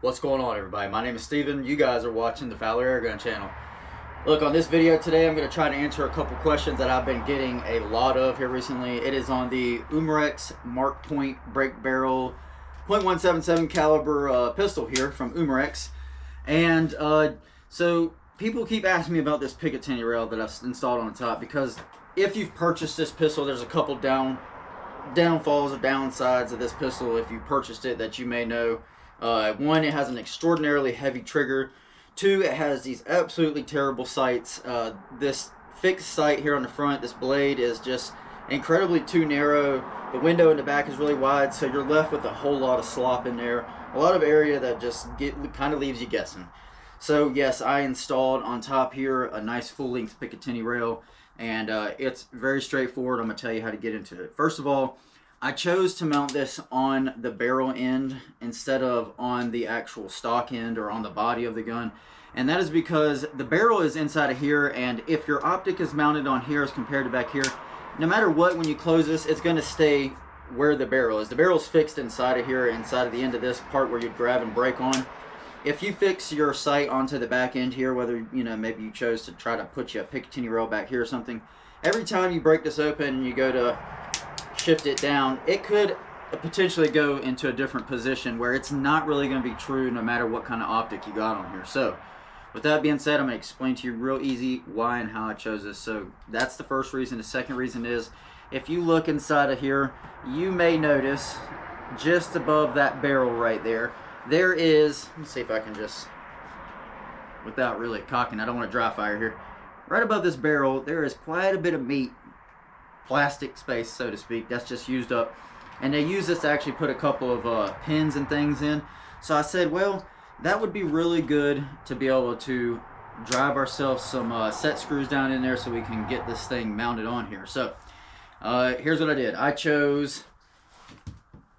What's going on, everybody? My name is Steven. You guys are watching the Fowler Airgun channel. Look, on this video today, I'm going to try to answer a couple questions that I've been getting a lot of here recently. It is on the Umarex Markpoint break barrel .177 caliber pistol here from Umarex. And so people keep asking me about this Picatinny rail that I've installed on the top, because if you've purchased this pistol, there's a couple downfalls or downsides of this pistol if you purchased it that you may know. One, it has an extraordinarily heavy trigger. Two, it has these absolutely terrible sights. This fixed sight here on the front, this blade is just incredibly too narrow. The window in the back is really wide, so you're left with a whole lot of slop in there. A lot of area that just kind of leaves you guessing. So yes, I installed on top here a nice full-length Picatinny rail, and it's very straightforward. I'm going to tell you how to get into it. First of all, I chose to mount this on the barrel end instead of on the actual stock end or on the body of the gun. And that is because the barrel is inside of here, and if your optic is mounted on here as compared to back here, no matter what, when you close this, it's going to stay where the barrel is. The barrel is fixed inside of here, inside of the end of this part where you'd grab and break on. If you fix your sight onto the back end here, whether, you know, maybe you chose to try to put you a Picatinny rail back here or something, every time you break this open and you go to shift it down, it could potentially go into a different position where it's not really going to be true no matter what kind of optic you got on here. So with that being said, I'm going to explain to you real easy why and how I chose this. So that's the first reason. The second reason is, if you look inside of here, you may notice just above that barrel right there, there is, let's see if I can just, without really cocking, I don't want to dry fire here, right above this barrel there is quite a bit of meat, plastic space, so to speak, that's just used up. And they use this to actually put a couple of pins and things in. So I said, well, that would be really good to be able to drive ourselves some set screws down in there so we can get this thing mounted on here. So here's what I did. I chose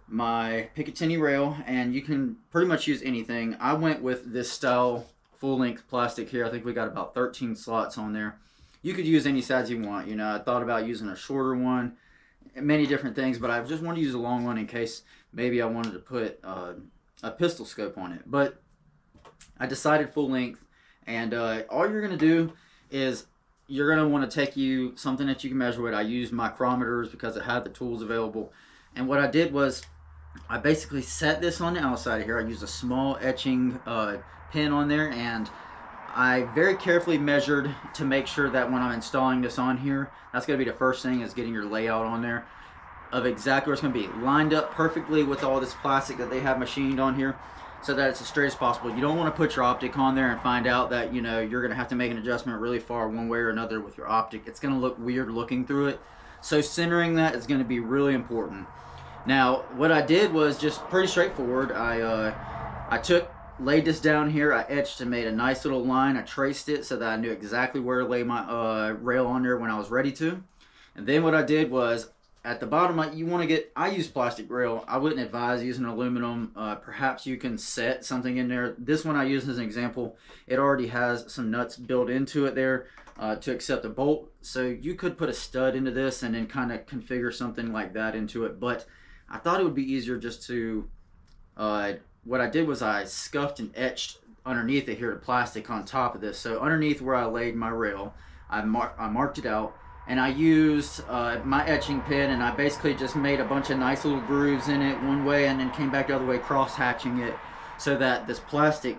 my Picatinny rail, and you can pretty much use anything. I went with this style full-length plastic here. I think we got about 13 slots on there. You could use any size you want. You know, I thought about using a shorter one, many different things, but I just want to use a long one in case maybe I wanted to put a pistol scope on it. But I decided full length, and all you're going to do is you're going to want to take you something that you can measure with. I used micrometers because it had the tools available. And what I did was I basically set this on the outside of here. I used a small etching pin on there, and I very carefully measured to make sure that when I'm installing this on here, that's going to be the first thing, is getting your layout on there of exactly where it's going to be, lined up perfectly with all this plastic that they have machined on here so that it's as straight as possible. You don't want to put your optic on there and find out that, you know, you're going to have to make an adjustment really far one way or another with your optic. It's going to look weird looking through it. So centering that is going to be really important. Now, what I did was just pretty straightforward. I laid this down here, I etched and made a nice little line. I traced it so that I knew exactly where to lay my rail on there when I was ready to. And then what I did was, at the bottom, you want to get, I use plastic rail. I wouldn't advise using aluminum. Perhaps you can set something in there. This one I used as an example. It already has some nuts built into it there to accept a bolt. So you could put a stud into this and then kind of configure something like that into it. But I thought it would be easier just to, what I did was I scuffed and etched underneath it here the plastic on top of this. So underneath where I laid my rail, I marked it out, and I used my etching pin, and I basically just made a bunch of nice little grooves in it one way and then came back the other way, cross hatching it so that this plastic,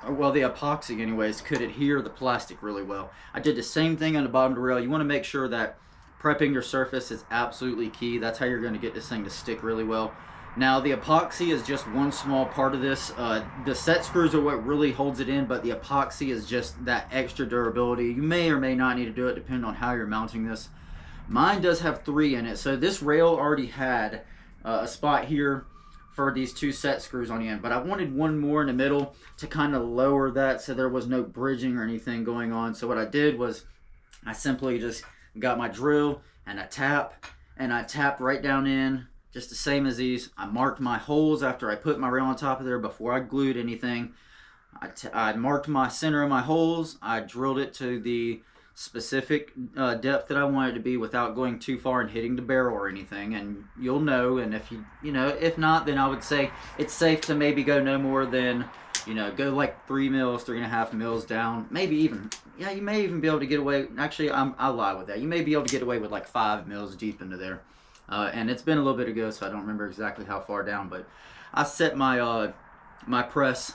well, the epoxy anyways, could adhere the plastic really well. I did the same thing on the bottom of the rail. You want to make sure that prepping your surface is absolutely key. That's how you're going to get this thing to stick really well. Now, the epoxy is just one small part of this. The set screws are what really holds it in, but the epoxy is just that extra durability. You may or may not need to do it depending on how you're mounting this. Mine does have 3 in it, so this rail already had a spot here for these 2 set screws on the end, but I wanted one more in the middle to kind of lower that so there was no bridging or anything going on. So what I did was I simply just got my drill and a tap, and I tapped right down in, just the same as these. I marked my holes after I put my rail on top of there before I glued anything. I marked my center of my holes. I drilled it to the specific depth that I want it to be without going too far and hitting the barrel or anything. And you'll know, and if you know, if not, then I would say it's safe to maybe go no more than, you know, go like 3 mils, 3.5 mils down, maybe even, yeah, you may even be able to get away. Actually, I lie with that. You may be able to get away with like 5 mils deep into there. And it's been a little bit ago, so I don't remember exactly how far down, but I set my my press,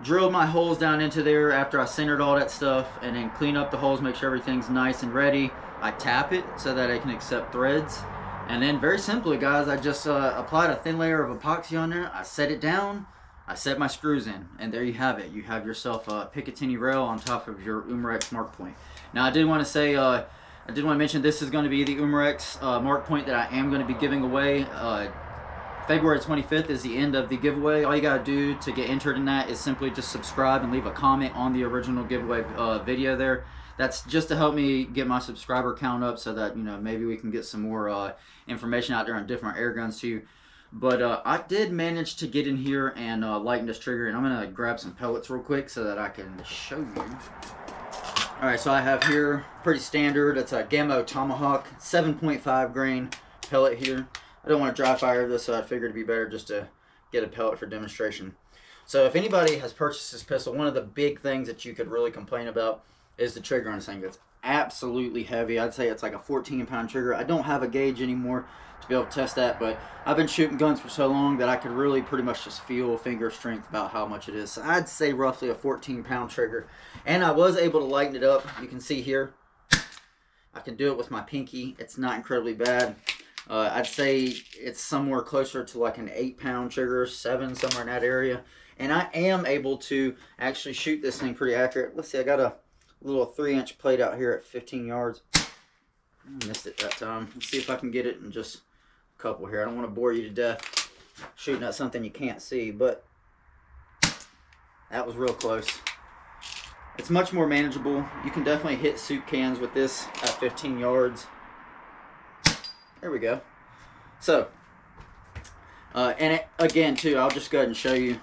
drilled my holes down into there after I centered all that stuff, and then clean up the holes, make sure everything's nice and ready. I tap it so that it can accept threads, and then very simply, guys, I just applied a thin layer of epoxy on there. I set it down, I set my screws in, and there you have it. You have yourself a Picatinny rail on top of your Umarex Markpoint. Now, I did want to say, I did want to mention this is going to be the Umarex Markpoint that I am going to be giving away. February 25th is the end of the giveaway. All you gotta do to get entered in that is simply just subscribe and leave a comment on the original giveaway video there. That's just to help me get my subscriber count up, so that, you know, maybe we can get some more information out there on different air guns too. But I did manage to get in here and lighten this trigger, and I'm gonna grab some pellets real quick so that I can show you. Alright, so I have here, pretty standard, it's a Gammo Tomahawk 7.5 grain pellet here. I don't want to dry fire this, so I figured it'd be better just to get a pellet for demonstration. So if anybody has purchased this pistol, one of the big things that you could really complain about is the trigger on this thing. It's absolutely heavy. I'd say it's like a 14-pound trigger. I don't have a gauge anymore to be able to test that, but I've been shooting guns for so long that I could really pretty much just feel finger strength about how much it is. So I'd say roughly a 14-pound trigger. And I was able to lighten it up. You can see here, I can do it with my pinky. It's not incredibly bad. I'd say it's somewhere closer to like an 8-pound trigger, 7, somewhere in that area. And I am able to actually shoot this thing pretty accurate. Let's see, I got a little 3-inch plate out here at 15 yards. I missed it that time. Let's see if I can get it in just a couple here. I don't want to bore you to death shooting at something you can't see, but that was real close. It's much more manageable. You can definitely hit soup cans with this at 15 yards. There we go. So, and again too, I'll just go ahead and show you,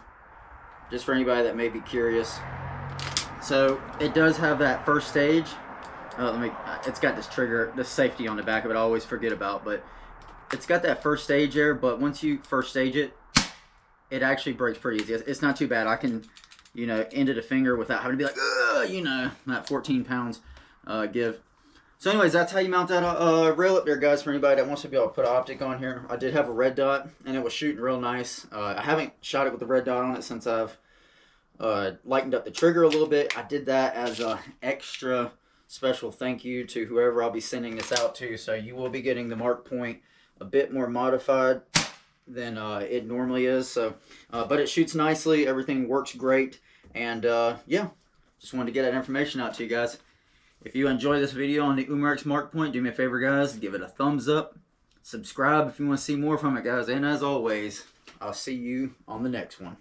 just for anybody that may be curious. So it does have that first stage. It's got this trigger, this safety on the back of it, I always forget about, but it's got that first stage there. But once you first stage it, it actually breaks pretty easy. It's not too bad. I can, you know, end it a finger without having to be like, ugh, you know, that 14 pounds give. So anyways, that's how you mount that rail up there, guys, for anybody that wants to be able to put an optic on here. I did have a red dot, and it was shooting real nice. I haven't shot it with the red dot on it since I've lightened up the trigger a little bit. I did that as an extra special thank you to whoever I'll be sending this out to. So you will be getting the Markpoint a bit more modified than it normally is. So, but it shoots nicely. Everything works great. And yeah, just wanted to get that information out to you guys. If you enjoy this video on the Umarex Markpoint, do me a favor, guys, give it a thumbs up. Subscribe if you want to see more from it, guys. And as always, I'll see you on the next one.